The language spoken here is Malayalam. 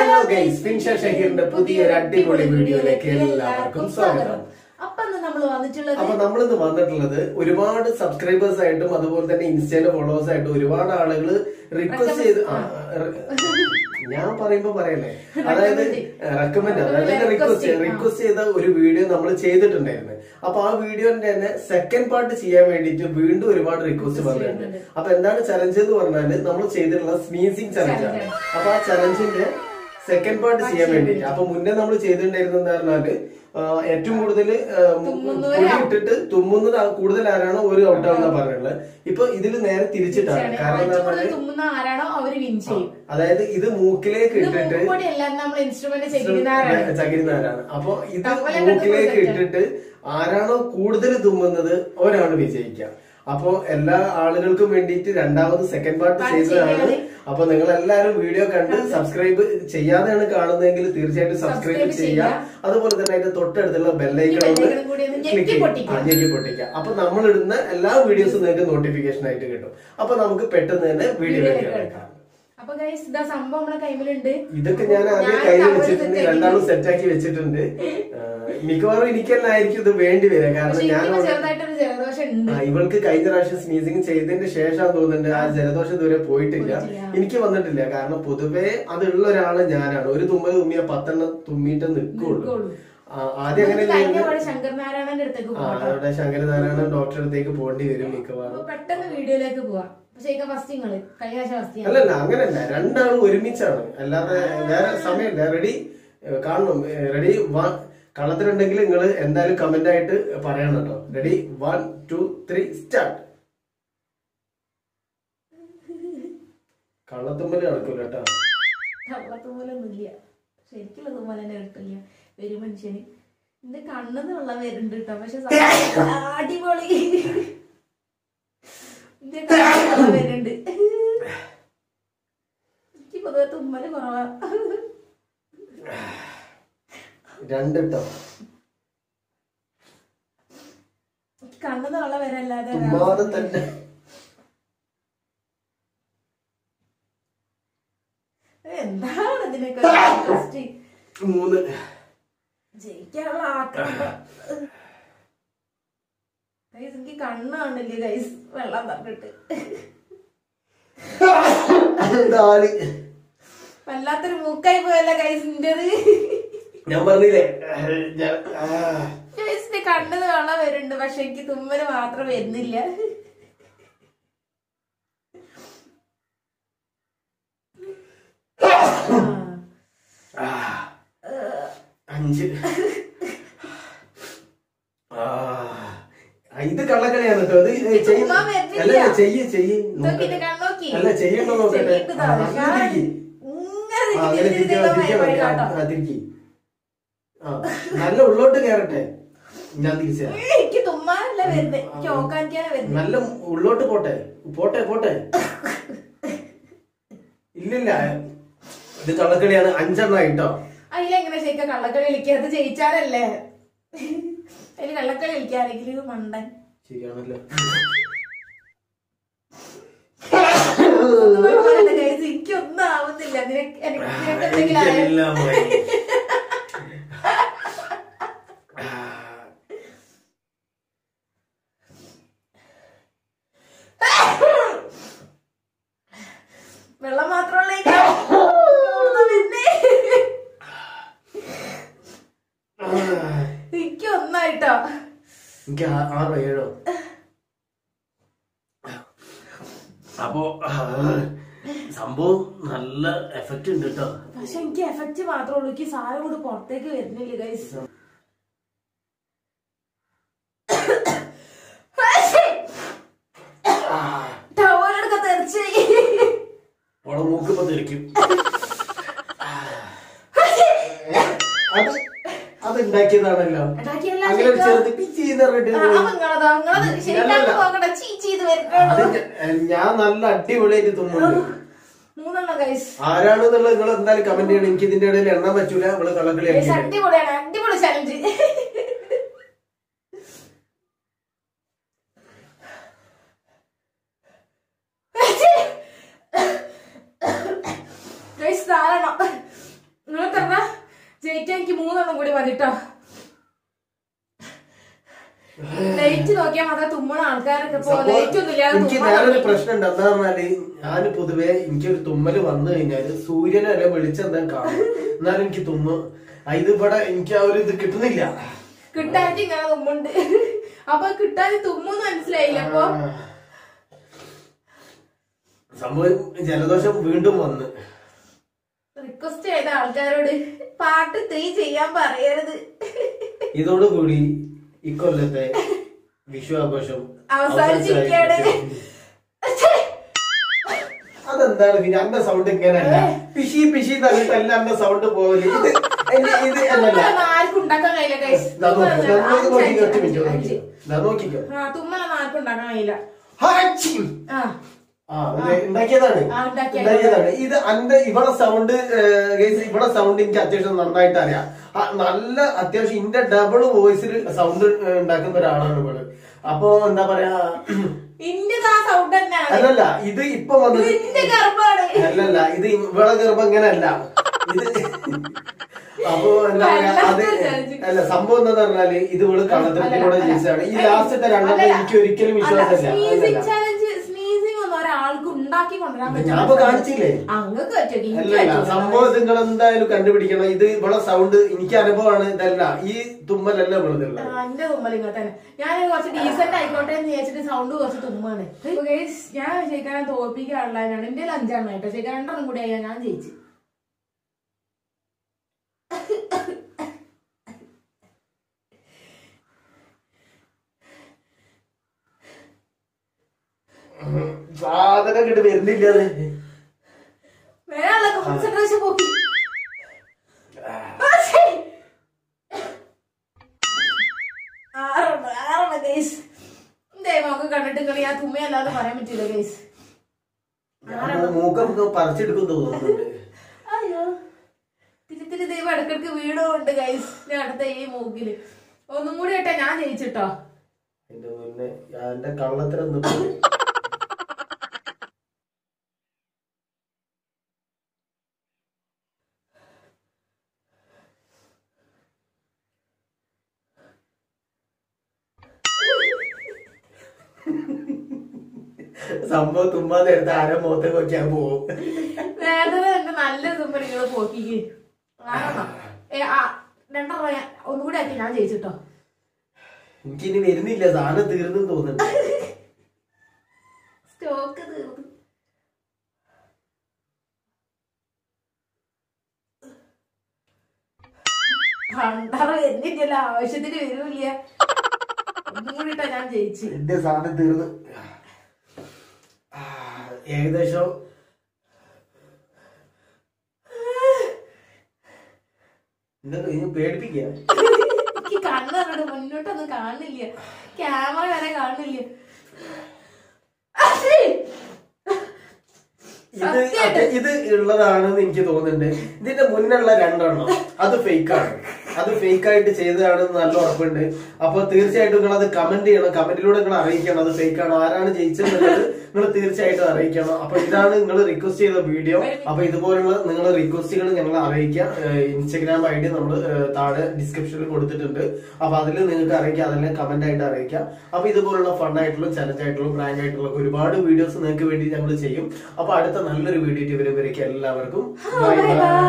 Hello guys, Finshashaheer പുതിയൊരു അടിപൊളി വീഡിയോയിലേക്ക് എല്ലാവർക്കും സ്വാഗതം. അപ്പോൾ നമ്മൾ വന്നിട്ടുള്ളത് ഒരുപാട് സബ്സ്ക്രൈബേഴ്സ് ആയിട്ടും അതുപോലെ തന്നെ ഇൻസ്റ്റയിലെ ഫോളോവേഴ്സ് ആയിട്ടും ഒരുപാട് ആളുകൾ റിക്വസ്റ്റ് ചെയ്ത് ഞാൻ പറയുമ്പോ പറയല്ലേ, അതായത് റെക്കമെൻഡ്, അതായത് റിക്വസ്റ്റ് ചെയ്ത ഒരു വീഡിയോ നമ്മൾ ചെയ്തിട്ടുണ്ടായിരുന്നു. അപ്പൊ ആ വീഡിയോന്റെ തന്നെ സെക്കൻഡ് പാർട്ട് ചെയ്യാൻ വേണ്ടിയിട്ട് വീണ്ടും ഒരുപാട് റിക്വസ്റ്റ് വന്നിട്ടുണ്ട്. അപ്പൊ എന്താണ് ചലഞ്ച് എന്ന് പറഞ്ഞാല് നമ്മൾ ചെയ്തിട്ടുള്ള സ്നീസിങ് ചലഞ്ചാണ്. അപ്പൊ ആ ചലഞ്ചിന്റെ സെക്കൻഡ് പാർട്ട് ചെയ്യാൻ വേണ്ടിട്ട് അപ്പൊ മുന്നേ നമ്മൾ ചെയ്തിട്ടുണ്ടായിരുന്ന എന്താ പറഞ്ഞാല് ഏറ്റവും കൂടുതൽ ഇട്ടിട്ട് തുമ്മുന്നത് കൂടുതൽ ആരാണോ ഒരു ഔട്ടാണെന്നാ പറഞ്ഞുള്ളത്. ഇപ്പൊ ഇതിൽ നേരെ തിരിച്ചിട്ടാണ്. കാരണം അതായത് ഇത് മൂക്കിലേക്ക് ഇട്ടിട്ട് ചകിരിനാരാണ്. അപ്പൊ ഇത് മൂക്കിലേക്ക് ഇട്ടിട്ട് ആരാണോ കൂടുതൽ തുമ്മുന്നത് ഒരാണ് വിജയിക്കുക. അപ്പൊ എല്ലാ ആളുകൾക്കും വേണ്ടിയിട്ട് രണ്ടാമത് സെക്കൻഡ് പാർട്ട് ചെയ്തതാണ്. അപ്പൊ നിങ്ങൾ എല്ലാവരും വീഡിയോ കണ്ട് സബ്സ്ക്രൈബ് ചെയ്യാതെയാണ് കാണുന്നതെങ്കിൽ തീർച്ചയായിട്ടും സബ്സ്ക്രൈബ് ചെയ്യുക. അതുപോലെ തന്നെ അതിന്റെ തൊട്ടടുത്തുള്ള ബെല്ലൈക്കൺ ഞെക്കി പൊട്ടിക്കുക. അപ്പൊ നമ്മൾ ഇടുന്ന എല്ലാ വീഡിയോസും നിങ്ങൾക്ക് നോട്ടിഫിക്കേഷൻ ആയിട്ട് കിട്ടും. അപ്പൊ നമുക്ക് പെട്ടെന്ന് തന്നെ വീഡിയോയിലേക്ക് കിടക്കാം. ഇതൊക്കെ ഞാൻ ആദ്യം കയ്യിൽ വെച്ചിട്ടുണ്ട്, രണ്ടാളും സെറ്റാക്കി വെച്ചിട്ടുണ്ട്. മിക്കവാറും എനിക്കെല്ലായിരിക്കും ഇത് വേണ്ടി വരിക. കാരണം ഞാൻ ഇവൾക്ക് കഴിഞ്ഞ പ്രാവശ്യം സ്നീസിങ് ചെയ്തതിന് ശേഷം തോന്നുന്നുണ്ട് ആ ജലദോഷം ഇതുവരെ പോയിട്ടില്ല, എനിക്ക് വന്നിട്ടില്ല. കാരണം പൊതുവെ അതുള്ള ഒരാള് ഞാനാണ്. ഒരു തുമ്മൽ തുമ്മിയ 10 തുമ്മിയിട്ട് നിൽക്കുള്ളൂ. ആദ്യം അങ്ങനെ അവിടെ ശങ്കരനാരായണ ഡോക്ടറെ അടുത്തേക്ക് പോകേണ്ടി വരും മിക്കവാറും. പെട്ടെന്ന് വീഡിയോയിലേക്ക് പോവാം. അല്ലല്ല, അങ്ങനല്ല, രണ്ടാളും ഒരുമിച്ചാണ്, അല്ലാതെ വേറെ സമയമില്ല. റെഡി കാണണം. റെഡി കള്ളത്തിലുണ്ടെങ്കിൽ നിങ്ങൾ എന്തായാലും കമന്റ് ആയിട്ട് പറയണം കേട്ടോ. Ready 1 2 3 start. കള്ളത്തുമ്മല് നടക്കൂല കേട്ടോ. കള്ളത്തുമ്മലൊന്നുമില്ല, ശരിക്കുള്ള തുമ്മൽ തന്നെ കിട്ടില്ല. ഒരു മനുഷ്യന് എന്റെ കണ്ണെന്ന് വെള്ളം വരുന്നുണ്ട് കേട്ടോ. പക്ഷെ അടിപൊളി വരുന്നുണ്ട്. എനിക്ക് പൊതുവെ തുമ്മല് കുറവാ. രണ്ടോ കണ്ണെന്ന് വെള്ളം വരല്ലാതെ തന്നെ എന്താണ് ഇതിനൊക്കെ ജയിക്കാനുള്ള ആക്രമണം. എനിക്ക് കണ്ണ് കാണില്ലേ ഗൈസ്, വെള്ളം തന്നിട്ട് വല്ലാത്തൊരു മൂക്കായി പോയല്ല ഗൈസിന്റേത്. ഞാൻ പറഞ്ഞില്ലേ ഗൈസിന്റെ കണ്ണിന് വെള്ളം വരുന്നുണ്ട്, പക്ഷെ എനിക്ക് തുമ്മല് മാത്രം വരുന്നില്ല. ഇത് കള്ളക്കളിയാണ് കേട്ടോ. അല്ല ചെയ്യണ്ടോ നോക്കട്ടെ. തിരിക്കി നല്ല ഉള്ളോട്ട് കയറട്ടെ. ഞാൻ തിരിച്ച നല്ല ഉള്ളോട്ട് പോട്ടെ പോട്ടെ പോട്ടെ. ഇല്ലില്ല, ഇത് കള്ളക്കളിയാണ്. 5 എണ്ണായിട്ടോ. അതിലെങ്ങനെ ശരിക്കും കള്ളക്കളി കളിക്കാതെ ജയിച്ചാലല്ലേ. അതിൽ കള്ളക്കളി കളിക്കാനെങ്കിൽ ഇത് മണ്ടൻ. ശരിയാണല്ലോ. എനിക്കൊന്നും ആവുന്നില്ല. എന്തെങ്കിലും വെള്ളം മാത്രമുള്ള എനിക്ക് ഒന്നായിട്ടോ. എനിക്ക് 6 7. അപ്പോ സംഭവം നല്ല എഫക്റ്റ് ഉണ്ട് കേട്ടോ. പക്ഷെ എനിക്ക് എഫക്റ്റ് മാത്രമേ ഉള്ളൂ, എനിക്ക് സാരം കൂടി പുറത്തേക്ക് വരുന്നില്ല ഗൈസ്. ടവലൊക്കെ തെറിച്ച് മൂക്കിപ്പോ തെറിക്കും. അത് ഉണ്ടാക്കിയതാണല്ലോ. അങ്ങനെ ഞാൻ നല്ല അടിപൊളിയായിട്ട് തുമ്മുണ്ട്. ആരാണെന്നുള്ളത് നിങ്ങൾ എന്തായാലും കമന്റ് ചെയ്യണം. എനിക്ക് ഇതിന്റെ ഇടയിൽ എണ്ണാൻ പറ്റൂല. നമ്മള് കള്ളക്കളി അടിപൊളിയാണ്, അടിപൊളി ചലഞ്ച്. നിങ്ങൾ തരണ ജയിക്കാൻ എനിക്ക് 3 കൂടി മതിട്ടോ. ലൈറ്റ് നോക്കിയാൽ മാത്രം തുമ്മണ ആൾക്കാരൊക്കെ ലൈറ്റ് ഒന്നും ഇല്ലാതെ. എനിക്ക് വേറൊരു പ്രശ്നം ഉണ്ട്. എന്താ പറഞ്ഞാല് ഞാൻ പൊതുവെ എനിക്കൊരു തുമ്മല് വന്നു കഴിഞ്ഞാല് സൂര്യനെ അല്ലെ വെളിച്ചം എന്താ കാണും, എന്നാലും എനിക്ക് ഇത് ഇവിടെ എനിക്ക് ആ ഒരു ഇത് കിട്ടുന്നില്ല. കിട്ടാൻ ഇങ്ങനെ തുമ്മുണ്ട്. അപ്പൊ കിട്ടാൻ തുമ്മെന്ന് മനസ്സിലായില്ല. അപ്പൊ സംഭവം ജലദോഷം വീണ്ടും വന്ന്. റിക്വസ്റ്റ് ചെയ്ത ആൾക്കാരോട് പാർട്ട് 3 ചെയ്യാൻ പറയരുത്. ഇതോടുകൂടി ഇക്കൊല്ലത്തെ വിഷു ആഘോഷം അവസാനിച്ചിരിക്കുകയാണ്. അതെന്താണ് പിന്നെ അന്റെ സൗണ്ട് ഇങ്ങനെയല്ല, പിശി പിശി തന്നിട്ടല്ല അന്റെ സൗണ്ട് പോകല്. ഇത് അല്ലല്ല, ആർക്കും ഉണ്ടാക്കാൻ കഴിയില്ല. നോക്കിക്കോ, തുമ്മലൊന്നും ആർക്കും ഉണ്ടാക്കാൻ കഴിയില്ല. ഉണ്ടാക്കിയതാണ്. ഇത് അന്റെ ഇവിടെ സൗണ്ട് എനിക്ക് അത്യാവശ്യം നന്നായിട്ട് അറിയാം. നല്ല അത്യാവശ്യം ഇന്റെ ഡബിൾ വോയിസിൽ സൗണ്ട് ഉണ്ടാക്കുന്ന ഒരാളാണ് ഇവള്. അപ്പൊ എന്താ പറയാ, അല്ലല്ല ഇത് ഇപ്പൊ വന്നത് അല്ലല്ല, ഇത് ഇവളെ ഗർഭം ഇങ്ങനെയല്ല ഇത്. അപ്പൊ എന്താ പറയാ, അത് അല്ല സംഭവം എന്താന്ന് പറഞ്ഞാല് ഇത് ഇവള് കള്ളത്തരത്തിലൂടെ ജയിച്ചതാണ്. ഈ ലാസ്റ്റത്തെ രണ്ടെണ്ണം എനിക്ക് ഒരിക്കലും വിശ്വാസമില്ല. ഒരാൾക്ക് ഉണ്ടാക്കി കൊണ്ടുവരാൻ ഞാൻ കാണിച്ചില്ലേ. അല്ലല്ല, സംഭവം നിങ്ങൾ എന്തായാലും കണ്ടുപിടിക്കണം. ഇത് ഇവിടെ സൗണ്ട് എനിക്ക് അനുഭവമാണ്. ഇതല്ല, ഈ തുമ്മലല്ല ഇവിടുള്ള എന്റെ തുമ്മൽ ഇങ്ങനെ തന്നെ. ഞാൻ കുറച്ച് ഡീസന്റ് ആയിക്കോട്ടെ എന്ന് വിചാരിച്ചിട്ട് സൗണ്ട് കുറച്ച് തുമ്മാണ്. ഞാൻ ശരിക്കാനും തോൽപ്പിക്കാനുള്ളതാണ്. എന്റെ 5 എണ്ണം കേട്ടോ. ശരിക്കും 2 എണ്ണം കൂടി ആയാൽ ഞാൻ ജയിച്ചു. സാധനം കിട്ട് വരുന്നില്ല. വേറെ കോൺസെൻട്രേഷൻ പോക്കി. നമുക്ക് കണ്ടിട്ട് കളി ആ തുമ്മയല്ലാതെ പറയാൻ പറ്റില്ല ഗൈസ്. മൂക്കൊക്കെ പറിച്ചെടുക്കും തോന്നുന്നുണ്ട്. അയ്യോ, തിരി ദൈവം ഇടക്കിടക്ക് വീടുണ്ട് ഗൈസ്. ഞാൻ അടുത്ത ഈ മൂക്കില് ഒന്നും കൂടി ഇട്ടാ ഞാൻ ജയിച്ചിട്ടോ. എന്റെ മുന്നേ എന്റെ കള്ളത്തരം സംഭവം തുമ്മാതെ എടുത്ത് ആരോ മുഖത്തേക്ക് നോക്കിയാൽ പോവും. വേദന നല്ല തുമ്പ നിങ്ങൾ പോക്കിക്ക്. ഒന്നുകൂടി ആക്കി ഞാൻ ജയിച്ചിട്ടോ. എനിക്കിനി വരുന്നില്ല, സാധനം തീർന്നു തോന്നുന്നുണ്ട്. സ്റ്റോക്ക് തീർന്നു. പണ്ടറ എന്നിട്ടല്ല, ആവശ്യത്തിന് വരൂല്ല. ഒന്നും കൂടിട്ടാ ഞാൻ ജയിച്ചു. എന്റെ സാധനം തീർന്ന് ഏകദേശം പേടിപ്പിക്കുക. എനിക്ക് കണ്ണു മുന്നോട്ടൊന്നും കാണുന്നില്ല, ക്യാമറ വരെ കാണുന്നില്ല. ഇത് ഉള്ളതാണെന്ന് എനിക്ക് തോന്നുന്നുണ്ട്. ഇതിന്റെ മുന്നുള്ള 2 എണ്ണം അത് ഫേക്കാണ്. അത് ഫേക്കായിട്ട് ചെയ്തതാണെന്ന് നല്ല ഉറപ്പുണ്ട്. അപ്പൊ തീർച്ചയായിട്ടും നിങ്ങൾ അത് കമന്റ് ചെയ്യണം. കമന്റിലൂടെ നിങ്ങൾ അറിയിക്കണം അത് ഫേക്കാണോ, ആരാണ് ജയിച്ചതെന്നുള്ളത് നിങ്ങൾ തീർച്ചയായിട്ടും അറിയിക്കണം. അപ്പൊ ഇതാണ് നിങ്ങൾ റിക്വസ്റ്റ് ചെയ്ത വീഡിയോ. അപ്പൊ ഇതുപോലുള്ള നിങ്ങളുടെ റിക്വസ്റ്റുകൾ ഞങ്ങൾ അറിയിക്കാം. ഇൻസ്റ്റാഗ്രാം ID നമ്മൾ താഴെ ഡിസ്ക്രിപ്ഷനിൽ കൊടുത്തിട്ടുണ്ട്. അപ്പൊ അതിൽ നിങ്ങൾക്ക് അറിയിക്കാം, അതെല്ലാം കമന്റ് ആയിട്ട് അറിയിക്കാം. അപ്പൊ ഇതുപോലുള്ള ഫൺ ആയിട്ടുള്ള ചലഞ്ച് ആയിട്ടുള്ള പ്രാങ്ക് ആയിട്ടുള്ള ഒരുപാട് വീഡിയോസ് നിങ്ങൾക്ക് വേണ്ടി ഞങ്ങൾ ചെയ്യും. അപ്പൊ അടുത്ത നല്ലൊരു വീഡിയോ വരെയൊക്കെ എല്ലാവർക്കും ബൈ ബൈ.